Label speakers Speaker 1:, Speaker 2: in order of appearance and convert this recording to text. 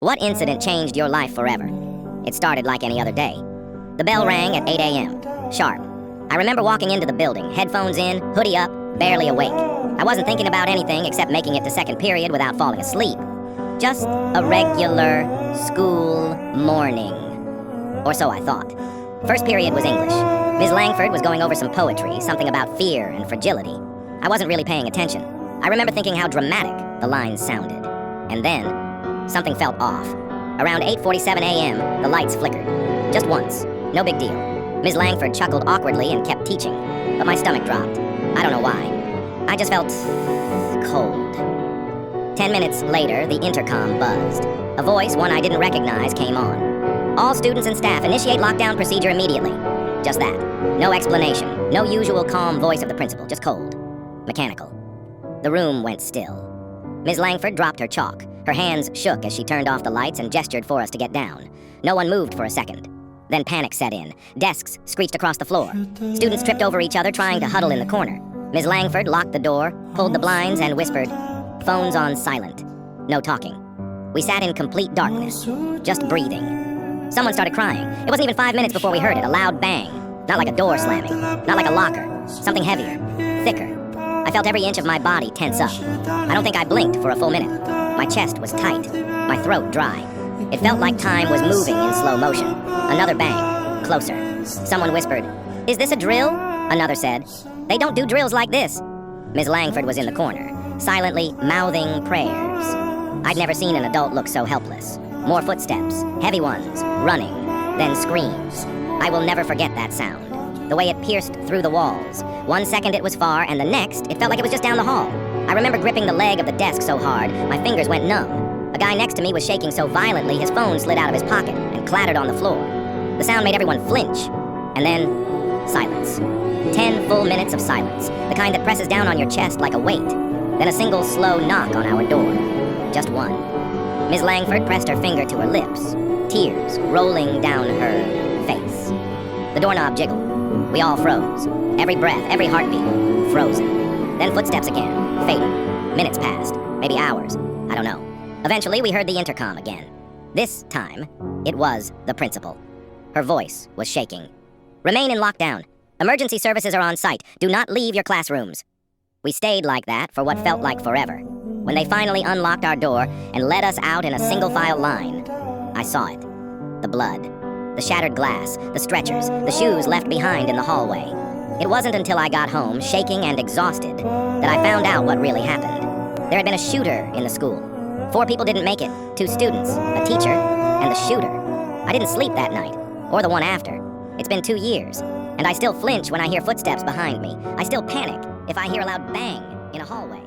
Speaker 1: What incident changed your life forever? It started like any other day. The bell rang at 8 a.m. sharp. I remember walking into the building, headphones in, hoodie up, barely awake. I wasn't thinking about anything except making it to second period without falling asleep. Just a regular school morning. Or so I thought. First period was English. Ms. Langford was going over some poetry, something about fear and fragility. I wasn't really paying attention. I remember thinking how dramatic the lines sounded. And then, something felt off. Around 8:47 a.m., the lights flickered. Just once. No big deal. Ms. Langford chuckled awkwardly and kept teaching. But my stomach dropped. I don't know why. I just felt cold. 10 minutes later, the intercom buzzed. A voice, one I didn't recognize, came on. All students and staff initiate lockdown procedure immediately. Just that. No explanation. No usual calm voice of the principal. Just cold. Mechanical. The room went still. Ms. Langford dropped her chalk. Her hands shook as she turned off the lights and gestured for us to get down. No one moved for a second. Then panic set in. Desks screeched across the floor. Students tripped over each other trying to huddle in the corner. Ms. Langford locked the door, pulled the blinds, and whispered, "Phones on silent." No talking. We sat in complete darkness, just breathing. Someone started crying. It wasn't even 5 minutes before we heard it, a loud bang. Not like a door slamming, not like a locker. Something heavier, thicker. I felt every inch of my body tense up. I don't think I blinked for a full minute. My chest was tight, my throat dry. It felt like time was moving in slow motion. Another bang, closer. Someone whispered, "Is this a drill?" Another said, "They don't do drills like this." Ms. Langford was in the corner, silently mouthing prayers. I'd never seen an adult look so helpless. More footsteps, heavy ones, running, then screams. I will never forget that sound. The way it pierced through the walls. 1 second it was far, and the next, it felt like it was just down the hall. I remember gripping the leg of the desk so hard, my fingers went numb. A guy next to me was shaking so violently his phone slid out of his pocket and clattered on the floor. The sound made everyone flinch. And then, silence. 10 full minutes of silence, the kind that presses down on your chest like a weight. Then a single slow knock on our door. Just one. Ms. Langford pressed her finger to her lips, tears rolling down her face. The doorknob jiggled. We all froze. Every breath, every heartbeat, frozen. Then footsteps again, fading. Minutes passed, maybe hours, I don't know. Eventually, we heard the intercom again. This time, it was the principal. Her voice was shaking. "Remain in lockdown. Emergency services are on site. Do not leave your classrooms." We stayed like that for what felt like forever. When they finally unlocked our door and led us out in a single-file line, I saw it. The blood. The shattered glass, the stretchers, the shoes left behind in the hallway. It wasn't until I got home, shaking and exhausted, that I found out what really happened. There had been a shooter in the school. 4 people didn't make it, 2 students, a teacher, and the shooter. I didn't sleep that night, or the one after. It's been 2 years, and I still flinch when I hear footsteps behind me. I still panic if I hear a loud bang in a hallway.